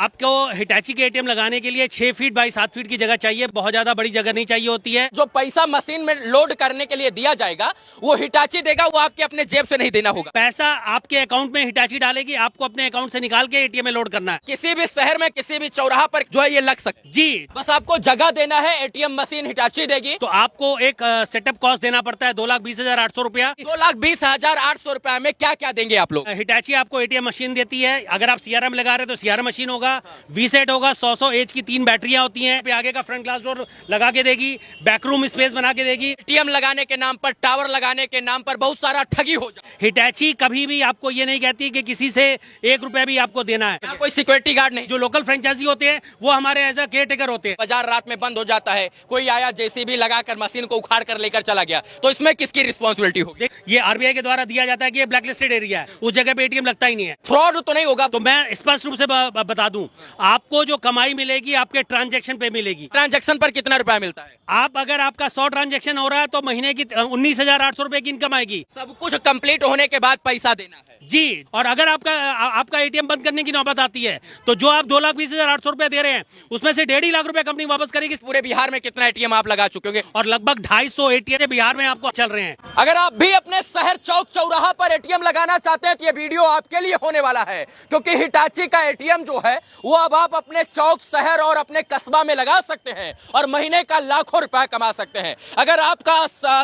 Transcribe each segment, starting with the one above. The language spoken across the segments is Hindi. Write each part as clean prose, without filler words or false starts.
आपको हिटाची के एटीएम लगाने के लिए 6 फीट बाई 7 फीट की जगह चाहिए, बहुत ज्यादा बड़ी जगह नहीं चाहिए होती है। जो पैसा मशीन में लोड करने के लिए दिया जाएगा वो हिटाची देगा, वो आपके अपने जेब से नहीं देना होगा। पैसा आपके अकाउंट में हिटाची डालेगी, आपको अपने अकाउंट से निकाल के एटीएम में लोड करना है। किसी भी शहर में किसी भी चौराहा पर जो है ये लग सकता है जी, बस आपको जगह देना है, एटीएम मशीन हिटाची देगी। तो आपको एक सेटअप कॉस्ट देना पड़ता है 2,20,800 रुपया। 2,20,800 रुपए में क्या क्या देंगे आप लोग? हिटाची आपको एटीएम मशीन देती है। अगर आप सीआरएम लगा रहे हैं तो सीआरएम मशीन होगा, वीसेट होगा, 100 एच की 3 बैटरियां होती हैं। आगे का फ्रंट ग्लास डोर लगा के देगी, बैकरूम स्पेस बना के देगी। एटीएम लगाने के नाम पर, टावर लगाने के नाम पर बहुत सारा ठगी हो जाए। हिटाची कभी भी आपको ये नहीं कहती कि किसी से 1 रुपया भी आपको देना है। यहाँ कोई सिक्योरिटी गार्ड नहीं। जो लोकल फ्रेंचाइजी होते हैं वो हमारे एज अ केयर टेकर होते हैं। बाजार रात में बंद हो जाता है, कोई आया जेसीबी लगाकर मशीन को उखाड़ कर लेकर चला गया, तो इसमें किसकी रिस्पॉन्सिबिलिटी होगी? ये आरबीआई के द्वारा दिया जाता है कि ये ब्लैक लिस्टेड एरिया है, उस जगह पे एटीएम लगता ही नहीं है। फ्रॉड तो नहीं होगा? तो मैं स्पष्ट रूप से बता दूं, आपको जो कमाई मिलेगी आपके ट्रांजैक्शन पे मिलेगी। ट्रांजैक्शन पर कितना रुपया मिलता है? आप अगर आपका 100 ट्रांजैक्शन हो रहा है तो महीने की 19,800 रुपए की इनकम आएगी। सब कुछ कंप्लीट होने के बाद पैसा देना है जी। और अगर आपका एटीएम बंद करने की नौबत आती है तो जो आप 2,20,800 रुपए दे रहे हैं उसमें से 1.5 लाख रुपए कंपनी वापस करेगी। पूरे बिहार में कितना एटीएम आप लगा चुके होंगे? और लगभग 250 एटीएम बिहार में आपको चल रहे हैं। अगर आप भी अपने शहर चौक चौराहा पर एटीएम लगाना चाहते हैं तो ये वीडियो आपके लिए होने वाला है, क्योंकि हिटाची का एटीएम जो है वो अब आप अपने चौक, शहर और अपने कस्बा में लगा सकते हैं और महीने का लाखों रुपया कमा सकते हैं। अगर आपका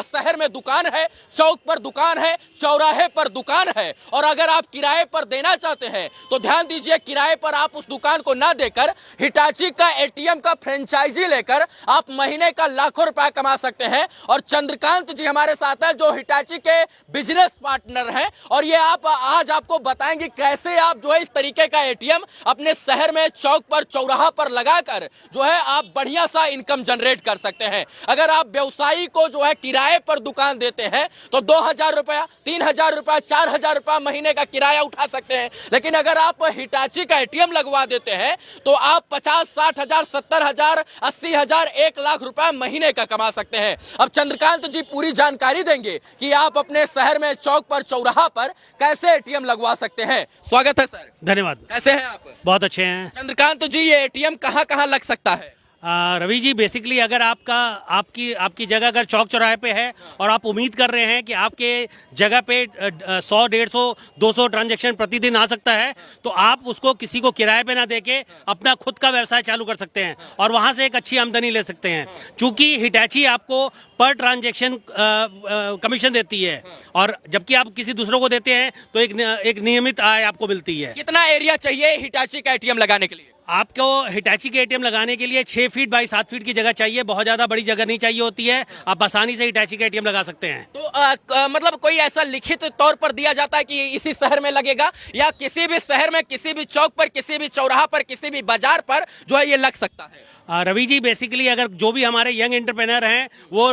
शहर में दुकान है, चौक पर दुकान है, चौराहे पर दुकान है और अगर आप किराए पर देना चाहते हैं तो ध्यान दीजिए, किराए पर आप उस दुकान को ना देकर हिटाची का एटीएम का फ्रेंचाइजी लेकर आप महीने का लाखों रुपया कमा सकते हैं। और चंद्रकांत जी हमारे साथ है जो हिटाची के बिजनेस पार्टनर हैं और ये आप आज आपको बताएंगे कैसे आप जो है इस तरीके का एटीएम अपने शहर में चौक पर, चौराहा पर लगाकर जो है आप बढ़िया सा इनकम जनरेट कर सकते हैं। अगर आप व्यवसायी को जो है किराए पर दुकान देते हैं तो 2,000 रुपया, 3,000 रुपया, 4,000 रुपया महीने का किराया उठा सकते हैं। लेकिन अगर आप हिटाची का एटीएम लगवा देते हैं तो आप 50, 60 हजार, 70 हजार, 80 हजार, 1 लाख रुपया महीने का कमा सकते हैं। अब चंद्रकांत जी पूरी जानकारी देंगे कि आप अपने शहर में चौक पर, चौराहा पर कैसे एटीएम लगवा सकते हैं। स्वागत है सर। धन्यवाद। कैसे हैं आप? बहुत अच्छे हैं। चंद्रकांत जी ये एटीएम कहाँ कहाँ लग सकता है? रवि जी, बेसिकली अगर आपकी जगह अगर चौक चौराहे पे है और आप उम्मीद कर रहे हैं कि आपके जगह पे 100, 150, 200 ट्रांजैक्शन प्रतिदिन आ सकता है तो आप उसको किसी को किराए पे ना देके अपना खुद का व्यवसाय चालू कर सकते हैं और वहां से एक अच्छी आमदनी ले सकते हैं। चूंकि हिटाची आपको पर ट्रांजैक्शन कमीशन देती है और जबकि आप किसी दूसरों को देते हैं तो एक नियमित आय आपको मिलती है। कितना एरिया चाहिए हिटाची का एटीएम लगाने के लिए? आपको हिटाची के एटीएम लगाने के लिए 6 फीट बाई 7 फीट की जगह चाहिए, बहुत ज्यादा बड़ी जगह नहीं चाहिए होती है। आप आसानी से हिटाची का एटीएम लगा सकते हैं। तो मतलब कोई ऐसा लिखित तौर पर दिया जाता है कि इसी शहर में लगेगा या किसी भी शहर में, किसी भी चौक पर, किसी भी चौराहा पर, किसी भी बाजार पर जो है ये लग सकता है? रवि जी, बेसिकली अगर जो भी हमारे यंग एंटरप्रेनर हैं वो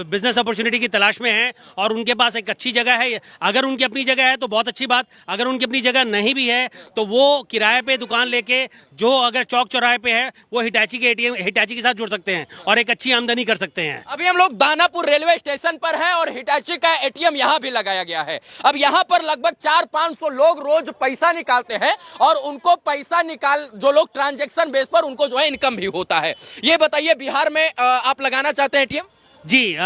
बिजनेस अपॉर्चुनिटी की तलाश में हैं और उनके पास एक अच्छी जगह है, अगर उनकी अपनी जगह है तो बहुत अच्छी बात, अगर उनकी अपनी जगह नहीं भी है तो वो किराए पे दुकान लेके जो अगर चौक चौराहे पे है वो हिटाची के एटीएम, हिटाची के साथ जुड़ सकते हैं और एक अच्छी आमदनी कर सकते हैं। अभी हम लोग दानापुर रेलवे स्टेशन पर हैं और हिटाची का एटीएम यहाँ भी लगाया गया है। अब यहाँ पर लगभग 400-500 लोग रोज पैसा निकालते हैं और उनको पैसा जो लोग ट्रांजेक्शन बेस पर उनको जो है इनकम भी होता है। ये बताइए, बिहार में आप लगाना चाहते हैं एटीएम? जी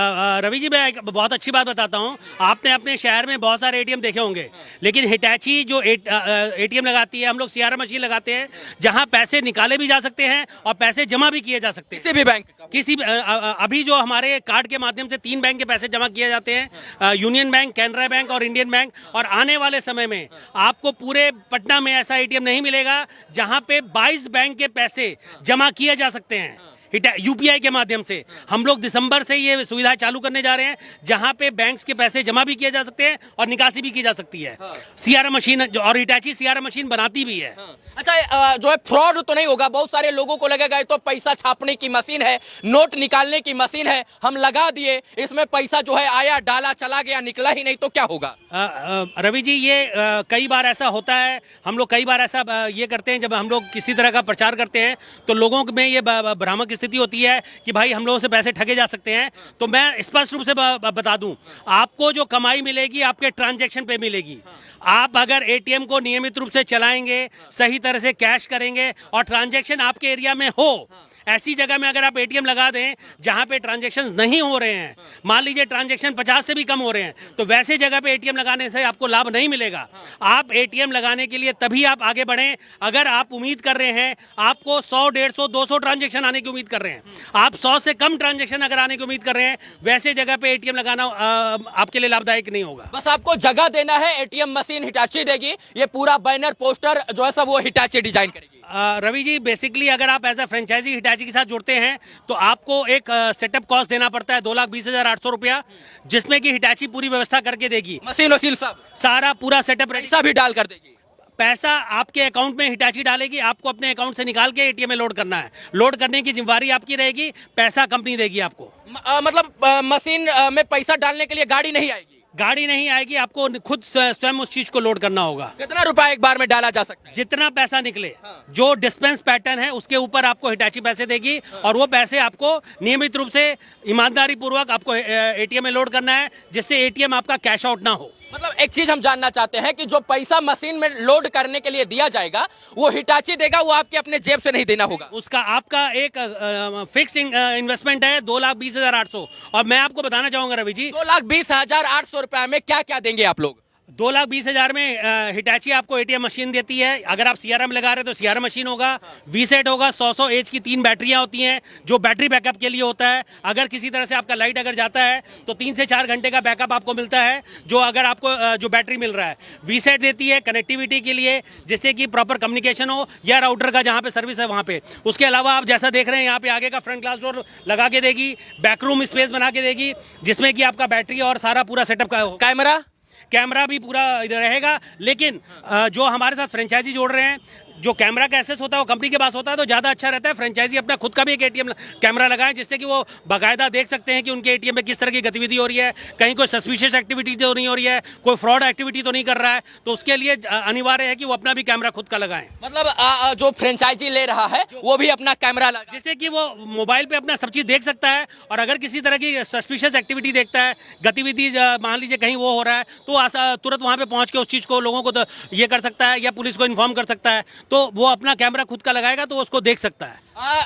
रवि जी, मैं एक बहुत अच्छी बात बताता हूँ। आपने अपने शहर में बहुत सारे एटीएम देखे होंगे, लेकिन हिटाची जो एटीएम लगाती है, हम लोग सीआरएम मशीन लगाते हैं जहां पैसे निकाले भी जा सकते हैं और पैसे जमा भी किए जा सकते हैं। किसी भी बैंक, अभी जो हमारे कार्ड के माध्यम से 3 बैंक के पैसे जमा किए जाते हैं, यूनियन बैंक, कैनरा बैंक और इंडियन बैंक। और आने वाले समय में आपको पूरे पटना में ऐसा एटीएम नहीं मिलेगा जहां पे 22 बैंक के पैसे जमा किए जा सकते हैं यूपीआई के माध्यम से। हम लोग दिसंबर से ये सुविधा चालू करने जा रहे हैं जहां पे बैंक्स के पैसे जमा भी किए जा सकते हैं और निकासी भी की जा सकती है। सीआरएम मशीन और हिटाची सीआरएम मशीन बनाती भी है। अच्छा, जो है फ्रॉड तो नहीं होगा? बहुत सारे लोगों को लगेगा तो पैसा छापने की मशीन है, नोट निकालने की मशीन है, हम लगा दिए, इसमें पैसा जो है आया, डाला, चला गया, निकला ही नहीं, तो क्या होगा? रवि जी, ये कई बार ऐसा होता है। हम लोग कई बार ऐसा ये करते हैं, जब हम लोग किसी तरह का प्रचार करते हैं तो लोगों में ये भ्रामक स्थिति होती है कि भाई हम लोगों से पैसे ठगे जा सकते हैं। तो मैं स्पष्ट रूप से बता दूं, आपको जो कमाई मिलेगी आपके ट्रांजैक्शन पे मिलेगी। आप अगर एटीएम को नियमित रूप से चलाएंगे, सही तरह से कैश करेंगे और ट्रांजैक्शन आपके एरिया में हो, ऐसी जगह में अगर आप एटीएम लगा दें जहां पे ट्रांजैक्शन नहीं हो रहे हैं, मान लीजिए ट्रांजैक्शन 50 से भी कम हो रहे हैं, तो वैसे जगह पे एटीएम लगाने से आपको लाभ नहीं मिलेगा। आप एटीएम लगाने के लिए तभी आप आगे बढ़ें अगर आप उम्मीद कर रहे हैं आपको 100, 150, 200 ट्रांजैक्शन आने की उम्मीद कर रहे हैं। आप 100 से कम ट्रांजैक्शन अगर आने की उम्मीद कर रहे हैं, वैसे जगह पे एटीएम लगाना आपके लिए लाभदायक नहीं होगा। बस आपको जगह देना है, एटीएम मशीन हिटाची देगी, ये पूरा बैनर पोस्टर जो है सब वो हिटाची डिजाइन करेगी। रवि जी, बेसिकली अगर आप एज अ फ्रेंचाइजी हिटाची के साथ जुड़ते हैं तो आपको एक सेटअप कॉस्ट देना पड़ता है 2,20,800 रुपया, जिसमें कि हिटाची पूरी व्यवस्था करके देगी, मशीन वशीन सब सारा पूरा सेटअप रेडी, पैसा भी डाल कर देगी। पैसा आपके अकाउंट में हिटाची डालेगी, आपको अपने अकाउंट से निकाल के एटीएम में लोड करना है। लोड करने की जिम्मेवारी आपकी रहेगी, पैसा कंपनी देगी आपको। मतलब मशीन में पैसा डालने के लिए गाड़ी नहीं आएगी? गाड़ी नहीं आएगी, आपको खुद स्वयं उस चीज को लोड करना होगा। कितना रुपया एक बार में डाला जा सकता है? जितना पैसा निकले, जो डिस्पेंस पैटर्न है उसके ऊपर आपको हिटाची पैसे देगी और वो पैसे आपको नियमित रूप से ईमानदारी पूर्वक आपको एटीएम में लोड करना है, जिससे एटीएम आपका कैश आउट ना हो। मतलब एक चीज हम जानना चाहते हैं कि जो पैसा मशीन में लोड करने के लिए दिया जाएगा वो हिटाची देगा, वो आपके अपने जेब से नहीं देना होगा? उसका आपका एक फिक्स्ड इन्वेस्टमेंट है 2,20,800। और मैं आपको बताना चाहूंगा रवि जी, 2,20,800 रुपया में क्या क्या देंगे आप लोग? 2,20,000 में हिटाची आपको एटीएम मशीन देती है। अगर आप सीआरएम लगा रहे हैं तो सीआरएम मशीन होगा, वीसेट होगा, 100 एच की 3 बैटरियां होती हैं जो बैटरी बैकअप के लिए होता है। अगर किसी तरह से आपका लाइट अगर जाता है तो 3 से 4 घंटे का बैकअप आपको मिलता है, जो अगर आपको जो बैटरी मिल रहा है। वीसेट देती है कनेक्टिविटी के लिए, जिससे कि प्रॉपर कम्युनिकेशन हो, या राउटर का जहाँ पे सर्विस है वहाँ पे। उसके अलावा आप जैसा देख रहे हैं यहाँ पे आगे का फ्रंट ग्लास डोर लगा के देगी, बैकरूम स्पेस बना के देगी, जिसमें कि आपका बैटरी और सारा पूरा सेटअप का कैमरा भी पूरा इधर रहेगा। लेकिन जो हमारे साथ फ्रेंचाइजी जोड़ रहे हैं, जो कैमरा का एक्सेस होता है वो कंपनी के पास होता है तो ज़्यादा अच्छा रहता है। फ्रेंचाइजी अपना खुद का भी एक एटीएम कैमरा लगाएं, जिससे कि वो बाकायदा देख सकते हैं कि उनके एटीएम में किस तरह की गतिविधि हो रही है, कहीं कोई सस्पिशियस एक्टिविटी तो नहीं हो रही है, कोई फ्रॉड एक्टिविटी तो नहीं कर रहा है। तो उसके लिए अनिवार्य है कि वो अपना भी कैमरा खुद का लगाएं। मतलब जो फ्रेंचाइजी ले रहा है वो भी अपना कैमरा लगाए, जिससे कि वो मोबाइल पे अपना सब चीज़ देख सकता है, और अगर किसी तरह की सस्पिशियस एक्टिविटी देखता है, गतिविधि मान लीजिए कहीं वो हो रहा है, तो तुरंत वहाँ पे पहुँच के उस चीज़ को लोगों को ये कर सकता है या पुलिस को इन्फॉर्म कर सकता है। तो वो अपना कैमरा खुद का लगाएगा तो उसको देख सकता है।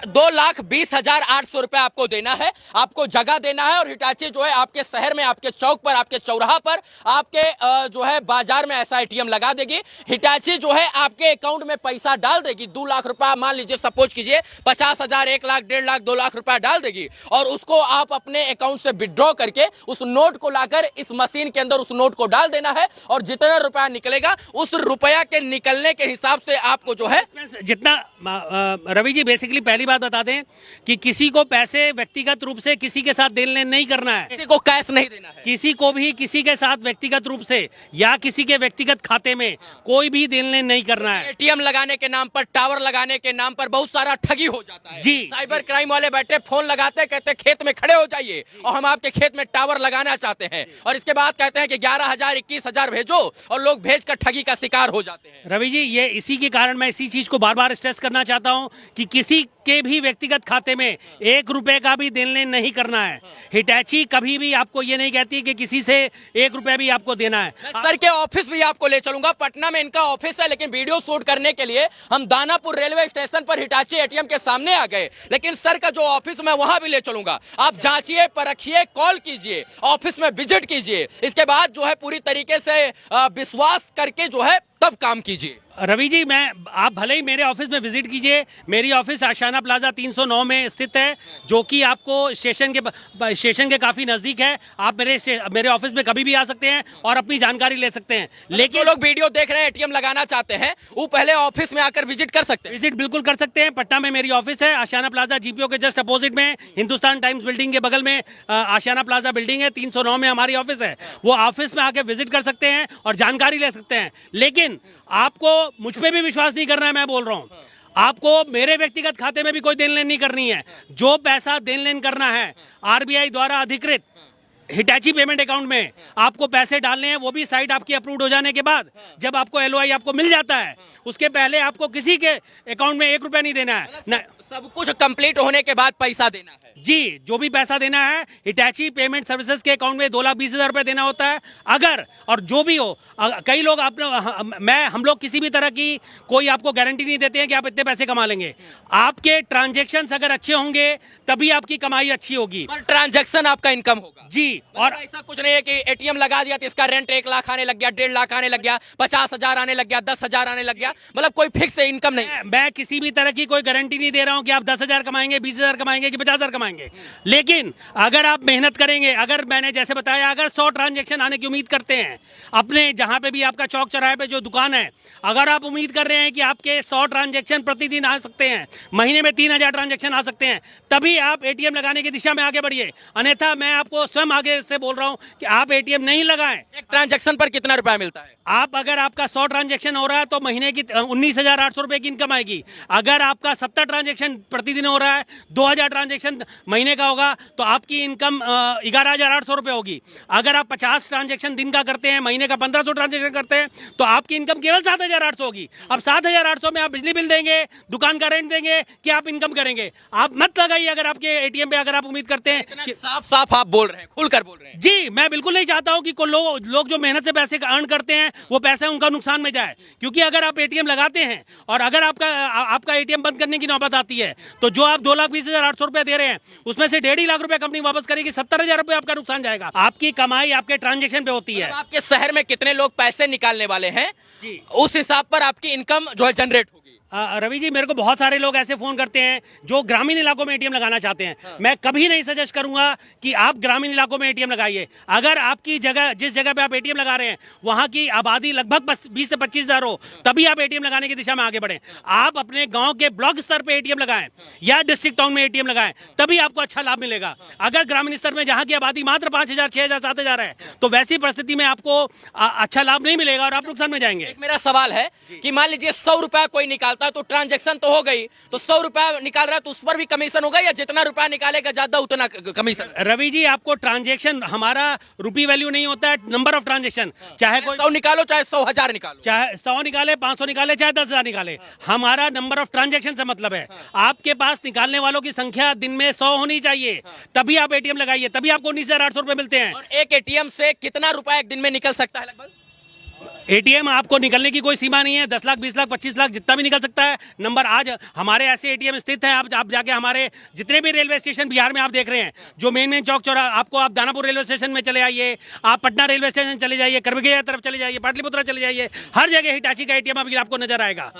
2,20,800 रुपया आपको देना है, आपको जगह देना है, और हिटाची जो है आपके शहर में, आपके चौक पर, आपके चौराहा पर, आपके जो है बाजार में ऐसा एटीएम लगा देगी। हिटाची जो है आपके अकाउंट में पैसा डाल देगी, 2 लाख रुपया मान लीजिए, सपोज कीजिए 50,000, 1 लाख, 1.5 लाख, 2 लाख रुपया डाल देगी, और उसको आप अपने अकाउंट से विड्रॉ करके उस नोट को लाकर इस मशीन के अंदर उस नोट को डाल देना है, और जितना रुपया निकलेगा उस रुपया के निकलने के हिसाब से आपको जो है जितना रवि जी, बेसिकली पहली बात बता दें कि किसी को पैसे व्यक्तिगत रूप से किसी के साथ देन लेन नहीं करना है, किसी को कैश नहीं देना है, किसी को भी किसी के साथ व्यक्तिगत रूप से या किसी के व्यक्तिगत खाते में कोई भी देन लेन नहीं करना है। एटीएम लगाने के नाम पर, टावर लगाने के नाम पर बहुत सारा ठगी हो जाता है जी। साइबर क्राइम वाले बैठे फोन लगाते, कहते खेत में खड़े हो जाइए और हम आपके खेत में टावर लगाना चाहते हैं, और इसके बाद कहते हैं कि 11,000, 21,000 भेजो, और लोग भेजकर ठगी का शिकार हो जाते हैं। रवि जी, ये इसी के कारण मैं इसी चीज को बार बार स्ट्रेस करना चाहता हूं कि किसी के भी व्यक्तिगत खाते में 1 रुपए का भी देन लेन नहीं करना है। हिटाची कभी भी आपको ये नहीं कहती कि किसी से 1 रुपया भी आपको देना है। सर के ऑफिस भी आपको ले चलूंगा, पटना में इनका ऑफिस है, लेकिन वीडियो शूट करने के लिए हम दानापुर रेलवे स्टेशन पर हिटाची एटीएम के सामने आ गए, लेकिन सर का जो ऑफिस मैं वहां भी ले चलूंगा। आप जांचिए, परखिए, कॉल कीजिए, ऑफिस में विजिट कीजिए, इसके बाद जो है पूरी तरीके से विश्वास करके जो है तब काम कीजिए। रवि जी, आप भले ही मेरे ऑफिस में विजिट कीजिए। मेरी ऑफिस आशियाना प्लाजा 309 में स्थित है, जो कि आपको स्टेशन के काफी नजदीक है। आप मेरे ऑफिस में कभी भी आ सकते हैं और अपनी जानकारी ले सकते हैं। लेकिन लोग वीडियो देख रहे हैं, एटीएम लगाना चाहते हैं, वो पहले ऑफिस में आकर विजिट कर सकते हैं। विजिट बिल्कुल कर सकते हैं। पटना में मेरी ऑफिस है, आशियाना प्लाजा जीपीओ के जस्ट अपोजिट में, हिंदुस्तान टाइम्स बिल्डिंग के बगल में आशियाना प्लाजा बिल्डिंग है, 309 में हमारी ऑफिस है। वो ऑफिस में आके विजिट कर सकते हैं और जानकारी ले सकते हैं। लेकिन आपको मुझ पे भी विश्वास नहीं करना है, मैं बोल रहा हूं। आपको मेरे व्यक्तिगत खाते में भी कोई देन लेन नहीं करनी है। जो पैसा देन लेन करना है आरबीआई द्वारा अधिकृत हिटाची पेमेंट अकाउंट में आपको पैसे डालने हैं, वो भी साइट आपकी अप्रूव्ड हो जाने के बाद, जब आपको एलओआई आपको मिल जाता है, उसके पहले आपको किसी के अकाउंट में 1 रुपया नहीं देना है। सब कुछ कंप्लीट होने के बाद पैसा देना है। जी, जो भी पैसा देना है हिटैची पेमेंट सर्विसेज के अकाउंट में 2,20,000 रुपए देना होता है। अगर और जो भी हो, कई लोग हम लोग किसी भी तरह की कोई आपको गारंटी नहीं देते हैं कि आप इतने पैसे कमा लेंगे। आपके ट्रांजैक्शंस अगर अच्छे होंगे तभी आपकी कमाई अच्छी होगी। पर ट्रांजैक्शन आपका इनकम होगा जी। और ऐसा कुछ नहीं है कि एटीएम लगा दिया तो इसका रेंट 1 लाख आने लग गया, 1.5 लाख आने लग गया, 50,000 आने लग गया, 10,000 आने लग गया, मतलब कोई फिक्स इनकम नहीं। मैं किसी भी तरह की कोई गारंटी नहीं दे रहा हूं कि आप 10,000 कमाएंगे, 20,000 कमाएंगे कि 50,000 कमाएंगे। लेकिन अगर आप मेहनत करेंगे, अगर मैंने जैसे बताया, अगर 100 ट्रांजैक्शन आने की उम्मीद करते हैं अपने जहां पे भी आपका चौक चौराहे पे जो दुकान है, अगर आप उम्मीद कर रहे हैं कि आपके 100 ट्रांजैक्शन प्रतिदिन आ सकते हैं, महीने में 3,000 ट्रांजैक्शन आ सकते हैं, तभी आप एटीएम लगाने की दिशा में आगे बढ़िए। अन्यथा मैं आपको स्वयं आगे से बोल रहा हूं कि आप एटीएम नहीं लगाएं। एक ट्रांजैक्शन पर कितना रुपया मिलता है? आप अगर आपका 100 ट्रांजैक्शन हो रहा है तो महीने की 19,800 रुपए की इनकम आएगी। अगर आपका 70 ट्रांजैक्शन प्रतिदिन हो रहा है, 2,000 ट्रांजैक्शन महीने का होगा, तो आपकी इनकम 11,800 रुपए होगी। अगर आप 50 ट्रांजैक्शन दिन का करते हैं, महीने का 1,500 ट्रांजैक्शन करते हैं, तो आपकी इनकम केवल 7,800 होगी। अब 7,800 में आप बिजली बिल देंगे, दुकान का रेंट देंगे, कि आप इनकम करेंगे? आप मत लगाइए अगर आपके एटीएम पे अगर आप उम्मीद करते हैं कि साफ साफ आप बोल रहे हैं, खुलकर बोल रहे हैं। जी, मैं बिल्कुल नहीं चाहता हूं कि लोग जो मेहनत से पैसे अर्न करते हैं वो पैसा उनका नुकसान में जाए। क्योंकि अगर आप एटीएम लगाते हैं और अगर आपका एटीएम बंद करने की नौबत आती है, तो जो आप 2,20,800 रुपए दे रहे हैं उसमें से 1.5 लाख रुपए कंपनी वापस करेगी, 70,000 रुपए आपका नुकसान जाएगा। आपकी कमाई आपके ट्रांजेक्शन पे होती है। आपके शहर में कितने लोग पैसे निकालने वाले हैं जी, उस हिसाब पर आपकी इनकम जो है जनरेट होगी। रवि जी, मेरे को बहुत सारे लोग ऐसे फोन करते हैं जो ग्रामीण इलाकों में एटीएम लगाना चाहते हैं। हाँ। मैं कभी नहीं सजेस्ट करूंगा कि आप ग्रामीण इलाकों में एटीएम लगाइए। अगर आपकी जगह, जिस जगह पे आप एटीएम लगा रहे हैं, वहां की आबादी लगभग 20 से 25,000 हो, तभी आप एटीएम लगाने की दिशा में आगे बढ़ें। आप अपने गांव के ब्लॉक स्तर पे एटीएम लगाएं या डिस्ट्रिक्ट टाउन में एटीएम लगाएं, तभी आपको अच्छा लाभ मिलेगा। अगर ग्रामीण स्तर में जहां की आबादी मात्र 5,000, 6,000, 7,000 है, तो वैसी परिस्थिति में आपको अच्छा लाभ नहीं मिलेगा और आप नुकसान में जाएंगे। एक मेरा सवाल है कि मान लीजिए 100 रुपया कोई निकालता है तो ट्रांजैक्शन तो हो गई, तो 100 रुपया निकाल रहा है तो उस पर भी कमीशन होगा, या जितना रुपया निकालेगा ज्यादा उतना कमीशन? रवि जी, आपको ट्रांजैक्शन, हमारा रुपी वैल्यू नहीं होता है, नंबर ऑफ ट्रांजैक्शन। चाहे कोई 100 निकालो चाहे 100,000 निकालो, चाहे 100 निकाले, 500 निकाले, चाहे 10,000 निकाले, हमारा नंबर ऑफ ट्रांजैक्शन से मतलब है। आपके पास निकालने वालों की संख्या दिन में 100 होनी चाहिए, तभी आप एटीएम लगाइए, तभी आपको 19,800 रुपए मिलते हैं। और एक एटीएम से कितना रुपया एक दिन में निकल सकता है लगभग? एटीएम आपको निकलने की कोई सीमा नहीं है, 10 लाख, 20 लाख, 25 लाख, जितना भी निकल सकता है। नंबर आज हमारे ऐसे एटीएम स्थित हैं, आप जाके हमारे जितने भी रेलवे स्टेशन बिहार में आप देख रहे हैं, जो मेन चौक चौराहा, आपको आप दानापुर रेलवे स्टेशन में चले आइए, आप पटना रेलवे स्टेशन चले जाइए, करबगैया तरफ चले जाइए, पाटलिपुत्रा चले जाइए, हर जगह हिटाची का एटीएम अभी आपको नजर आएगा।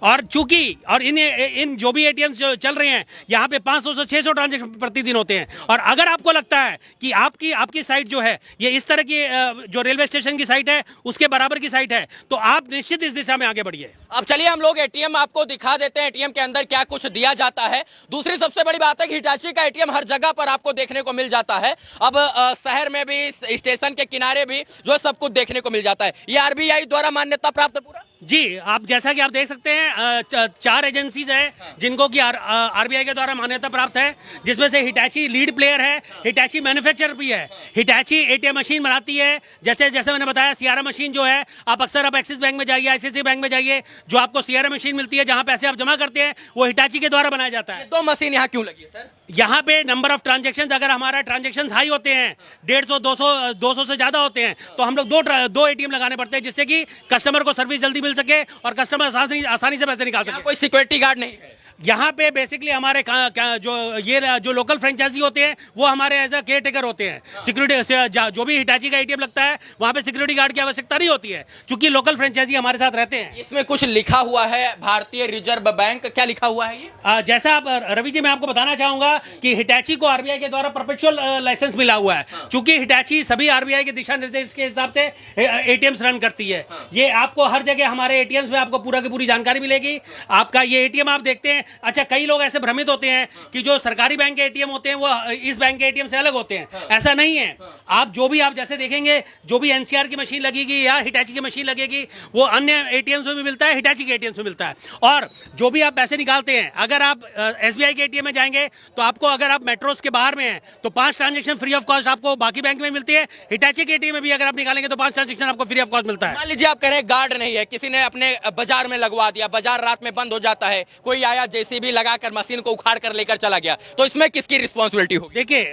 और चूंकि और इन जो भी एटीएम चल रहे हैं, यहाँ पे 500 से 600 ट्रांजेक्शन प्रतिदिन होते हैं। और अगर आपको लगता है कि आपकी साइट जो है ये इस तरह की जो रेलवे स्टेशन की साइट है उसके बराबर की साइट है, तो आप निश्चित इस दिशा में आगे बढ़िए। अब चलिए हम लोग एटीएम आपको दिखा देते हैं, एटीएम के अंदर क्या कुछ दिया जाता है। दूसरी सबसे बड़ी बात है कि हिटाची का एटीएम हर जगह पर आपको देखने को मिल जाता है। अब शहर में भी, स्टेशन के किनारे भी जो सब कुछ देखने को मिल जाता है। ये आरबीआई द्वारा मान्यता प्राप्त है पूरा? जी, आप जैसा कि आप देख सकते हैं, 4 एजेंसीज है जिनको कि आरबीआई के द्वारा मान्यता प्राप्त है, जिसमें से हिटाची लीड प्लेयर है, हिटाची मैन्युफैक्चरर भी है। हिटाची एटीएम मशीन बनाती है, जैसे मैंने बताया, सीआरएम मशीन जो है, आप अक्सर आप एक्सिस बैंक में जाइए, आईसीआईसीआई बैंक में जाइए, जो आपको सीआरएम मशीन मिलती है, जहां पैसे आप जमा करते हैं, वो हिटाची के द्वारा बनाया जाता है। 2 मशीन यहाँ क्यों लगी है सर? यहाँ पे नंबर ऑफ ट्रांजैक्शंस, अगर हमारा ट्रांजैक्शंस हाई होते हैं, 150, 200 से ज्यादा होते हैं, तो हम लोग दो एटीएम लगाने पड़ते हैं, जिससे कि कस्टमर को सर्विस जल्दी मिल सके और कस्टमर आसानी से पैसे निकाल सके। कोई सिक्योरिटी गार्ड नहीं है यहाँ पे? बेसिकली हमारे जो लोकल फ्रेंचाइजी होते हैं वो हमारे एज अ केयर टेकर होते हैं। सिक्योरिटी, जो भी हिटाची का एटीएम लगता है वहाँ पे सिक्योरिटी गार्ड की आवश्यकता नहीं होती है, क्योंकि लोकल फ्रेंचाइजी हमारे साथ रहते हैं। इसमें कुछ लिखा हुआ है भारतीय रिजर्व बैंक, क्या लिखा हुआ है ये? जैसा आप रवि जी, मैं आपको बताना चाहूंगा कि हिटाची को आरबीआई के द्वारा परपेचुअल लाइसेंस मिला हुआ है, क्योंकि हिटाची सभी आरबीआई के दिशा निर्देश के हिसाब से एटीएम्स रन करती है। ये आपको हर जगह हमारे एटीएम्स में आपको पूरा की पूरी जानकारी मिलेगी। आपका ये एटीएम आप देखते हैं, अच्छा, कई लोग ऐसे भ्रमित होते हैं कि जो सरकारी बैंक के एटीएम होते हैं वो इस बैंक के एटीएम से अलग होते हैं। ऐसा नहीं है। आप जैसे देखेंगे, जो भी एनसीआर की मशीन लगेगी या हिटाची की मशीन लगेगी, वो अन्य एटीएम्स में भी मिलता है, हिटाची के एटीएम्स में मिलता है। और जो भी आप पैसे निकालते हैं, अगर आप एसबीआई के एटीएम में जाएंगे तो आपको, अगर आप मेट्रोस के बाहर में हैं, तो 5 ट्रांजेक्शन फ्री ऑफ कॉस्ट आपको बाकी बैंक में मिलती है। हिटाची के एटीएम में भी अगर आप निकालेंगे तो 5 ट्रांजेक्शन आपको फ्री ऑफ कॉस्ट मिलता है। मान लीजिए आप कह रहे हैं गार्ड नहीं है, किसी ने अपने बाजार में लगवा दिया, बाजार रात में बंद हो जाता है, कोई आया जेसीबी लगाकर मशीन को उखाड़ कर लेकर चला गया, तो इसमें किसकी रिस्पॉन्सिबिलिटी होगी? देखिए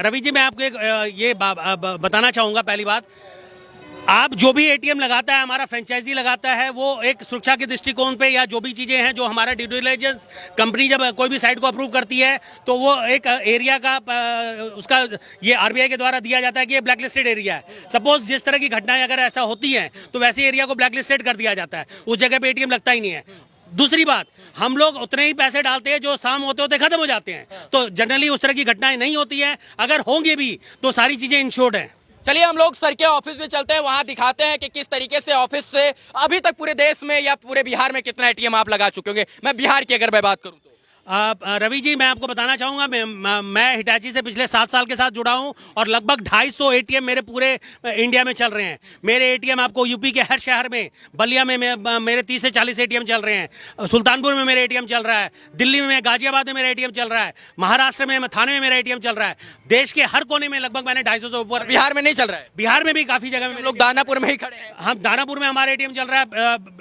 रवि जी, मैं आपको एक ये बताना चाहूँगा। पहली बात, आप जो भी एटीएम लगाता है, हमारा फ्रेंचाइजी लगाता है, वो एक सुरक्षा के दृष्टिकोण पे या जो भी चीज़ें हैं, जो हमारा ड्यू डिलिजेंस कंपनी जब कोई भी साइट को अप्रूव करती है तो वो एक एरिया का उसका ये आरबीआई के द्वारा दिया जाता है कि ये ब्लैक लिस्टेड एरिया है। सपोज जिस तरह की घटनाएं अगर ऐसा होती हैं तो वैसे एरिया को ब्लैक लिस्टेड कर दिया जाता है, उस जगह पे एटीएम लगता ही नहीं है। दूसरी बात, हम लोग उतने ही पैसे डालते हैं जो शाम होते होते खत्म हो जाते हैं, तो जनरली उस तरह की घटनाएं नहीं होती हैं। अगर होंगे भी तो सारी चीज़ें इंश्योर्ड हैं। चलिए हम लोग सर के ऑफिस में चलते हैं, वहां दिखाते हैं कि किस तरीके से ऑफिस से अभी तक पूरे देश में या पूरे बिहार में कितना एटीएम आप लगा चुके होंगे। मैं बिहार की अगर मैं बात करूं तो रवि जी, मैं आपको बताना चाहूँगा, मैं हिटाची से पिछले 7 साल के साथ जुड़ा हूँ और लगभग 250 एटीएम मेरे पूरे इंडिया में चल रहे हैं। मेरे एटीएम आपको यूपी के हर शहर में, बलिया में मेरे 30 से 40 एटीएम चल रहे हैं, सुल्तानपुर में मेरे एटीएम चल रहा है, दिल्ली में, गाजियाबाद में मेरा एटीएम चल रहा है, महाराष्ट्र में, थाने में मेरा एटीएम चल रहा है। देश के हर कोने में लगभग मैंने 250 से ऊपर। बिहार में नहीं चल रहा है? बिहार में भी काफ़ी जगह में। हम लोग दानापुर में ही खड़े हैं। हम दानापुर में हमारा एटीएम चल रहा है।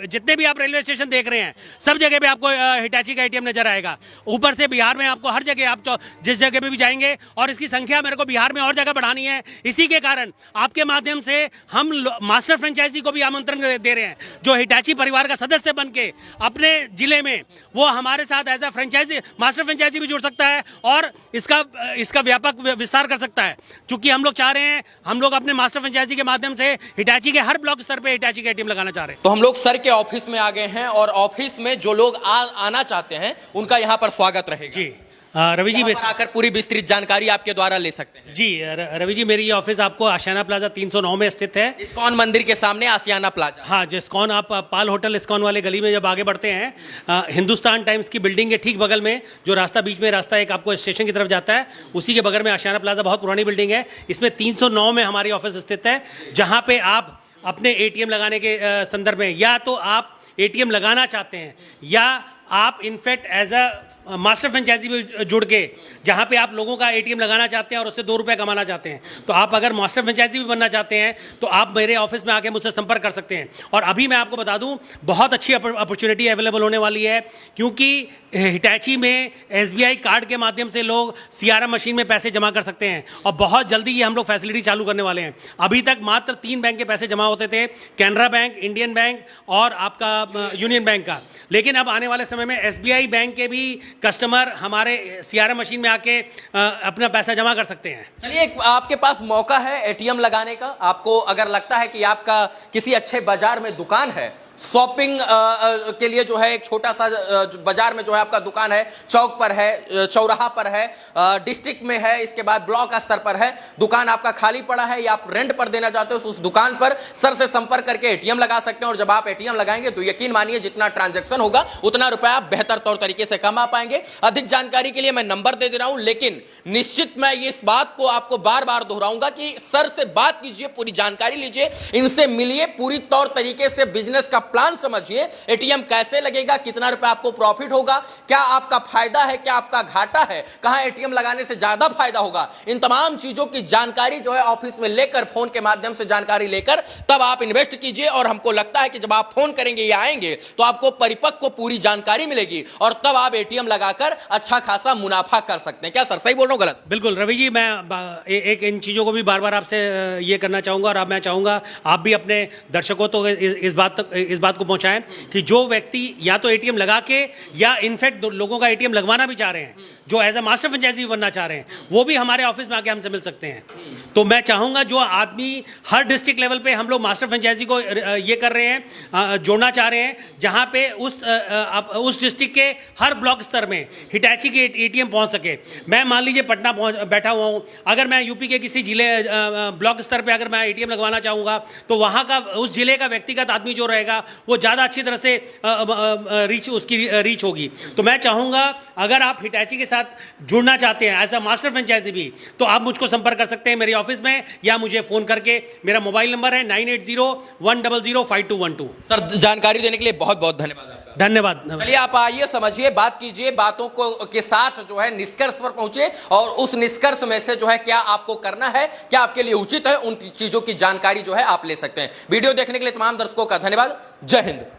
जितने भी आप रेलवे स्टेशन देख रहे हैं, सब जगह पे आपको हिटाची का एटीएम नजर आएगा। ऊपर से बिहार में आपको हर जगह, आप जिस जगह पे भी जाएंगे, और इसकी संख्या मेरे को बिहार में और जगह बढ़ानी है। इसी के कारण आपके माध्यम से हम मास्टर फ्रेंचाइजी को भी आमंत्रण दे रहे हैं, जो हिटाची परिवार का सदस्य बन के अपने जिले में वो हमारे साथ as a franchise, master franchise भी जुड़ सकता है और इसका व्यापक विस्तार कर सकता है। क्योंकि हम लोग चाह रहे हैं, हम लोग अपने मास्टर फ्रेंचाइजी के माध्यम से हिटाची के हर ब्लॉक स्तर पे हिटाची का एटीएम लगाना चाह रहे हैं। तो हम लोग सर के ऑफिस में आ गए हैं और ऑफिस में जो लोग आना चाहते हैं उनका यहाँ पर स्वागत रहेगा। जी रवि जी, आकर पूरी विस्तृत जानकारी आपके द्वारा ले सकते हैं। जी रवि जी, मेरी ये ऑफिस आपको आशियाना प्लाजा 309 में स्थित है। इस्कॉन मंदिर के सामने आशियाना प्लाजा। हाँ, जो इस्कॉन, आप पाल होटल इस्कॉन वाले गली में जब आगे बढ़ते हैं, हिंदुस्तान टाइम्स की बिल्डिंग के ठीक बगल में जो रास्ता, बीच में रास्ता एक आपको स्टेशन की तरफ जाता है, उसी के बगल में आशियाना प्लाजा, बहुत पुरानी बिल्डिंग है। इसमें 309 में हमारी ऑफिस स्थित है, जहाँ पे आप अपने एटीएम लगाने के संदर्भ में, या तो आप एटीएम लगाना चाहते हैं या आप in fact as a master franchise में जुड़ के, जहाँ पे आप लोगों का एटीएम लगाना चाहते हैं और उससे 2 रुपये कमाना चाहते हैं, तो आप अगर मास्टर फ्रेंचाइजी भी बनना चाहते हैं तो आप मेरे ऑफिस में आके मुझसे संपर्क कर सकते हैं। और अभी मैं आपको बता दूं, बहुत अच्छी अपॉर्चुनिटी अवेलेबल होने वाली है, क्योंकि हिटाची में SBI कार्ड के माध्यम से लोग CRM मशीन में पैसे जमा कर सकते हैं और बहुत जल्दी ये हम लोग फैसिलिटी चालू करने वाले हैं। अभी तक मात्र 3 बैंक के पैसे जमा होते थे, कैनरा बैंक, इंडियन बैंक और आपका यूनियन बैंक का, लेकिन अब आने वाले समय में SBI बैंक के भी कस्टमर हमारे CRM मशीन में आके अपना पैसा जमा कर सकते हैं। चलिए, आपके पास मौका है एटीएम लगाने का। आपको अगर लगता है कि आपका किसी अच्छे बाजार में दुकान है, शॉपिंग के लिए जो है एक छोटा सा बाजार में जो है आपका दुकान है, चौक पर है, चौराहा पर है, डिस्ट्रिक्ट में है, इसके बाद ब्लॉक स्तर पर है, दुकान आपका खाली पड़ा है या आप रेंट पर देना चाहते हो, तो उस दुकान पर सर से संपर्क करके एटीएम लगा सकते हैं। और जब आप एटीएम लगाएंगे तो यकीन मानिए जितना ट्रांजैक्शन होगा उतना रुपया आप बेहतर तौर तरीके से कमा पाएंगे। अधिक जानकारी के लिए मैं नंबर दे दे रहा हूं, लेकिन निश्चित मैं इस बात को आपको बार बार दोहराऊंगा कि सर से बात कीजिए, पूरी जानकारी लीजिए, इनसे मिलिए, पूरी तौर तरीके से बिजनेस का प्लान समझिए। एटीएम कैसे लगेगा, कितना रुपए आपको प्रॉफिट होगा, क्या आपका फायदा है, क्या आपका घाटा है, कहां एटीएम लगाने से ज्यादा फायदा होगा, इन तमाम चीजों की जानकारी जो है ऑफिस में लेकर, फोन के माध्यम से जानकारी लेकर तब आप इन्वेस्ट कीजिए। और हमको लगता है कि जब आप फोन करेंगे या आएंगे तो आपको परिपक्व पूरी जानकारी मिलेगी और तब आप एटीएम लगाकर अच्छा खासा मुनाफा कर सकते हैं। क्या सर सही बोल रहा हूं, गलत? बिल्कुल रवि जी, मैं एक इन चीज़ों को भी बार बार आपसे ये करना चाहूँगा और अब मैं चाहूँगा आप भी अपने दर्शकों तो इस बात को पहुँचाएं कि जो व्यक्ति या तो एटीएम लगा के या इनफैक्ट लोगों का एटीएम लगवाना भी चाह रहे हैं, जो एज अ मास्टर फ्रेंचाइजी बनना चाह रहे हैं, वो भी हमारे ऑफिस में आके हमसे मिल सकते हैं। तो मैं चाहूँगा जो आदमी हर डिस्ट्रिक्ट लेवल पे हम लोग मास्टर फ्रेंचाइजी को ये कर रहे हैं, जोड़ना चाह रहे हैं, जहाँ पे उस डिस्ट्रिक्ट के हर ब्लॉक स्तर में हिटाची के एटीएम पहुँच सके। मैं मान लीजिए पटना बैठा हुआ हूँ, अगर मैं यूपी के किसी जिले ब्लॉक स्तर पे अगर मैं एटीएम लगवाना चाहूँगा तो वहाँ का उस जिले का व्यक्तिगत आदमी जो रहेगा वो ज़्यादा अच्छी तरह से उसकी रीच होगी। तो मैं चाहूँगा अगर आप हिटाची के साथ जुड़ना चाहते हैं एज अ मास्टर फ्रेंचाइजी भी, तो आप मुझको संपर्क कर सकते हैं मेरे ऑफिस में या मुझे फ़ोन करके। मेरा मोबाइल नंबर है 9801005212। सर जानकारी देने के लिए बहुत बहुत धन्यवाद। धन्यवाद। चलिए आप आइए, समझिए, बात कीजिए, बातों को के साथ जो है निष्कर्ष पर पहुंचे और उस निष्कर्ष में से जो है क्या आपको करना है, क्या आपके लिए उचित है, उन चीजों की जानकारी जो है आप ले सकते हैं। वीडियो देखने के लिए तमाम दर्शकों का धन्यवाद। जय हिंद।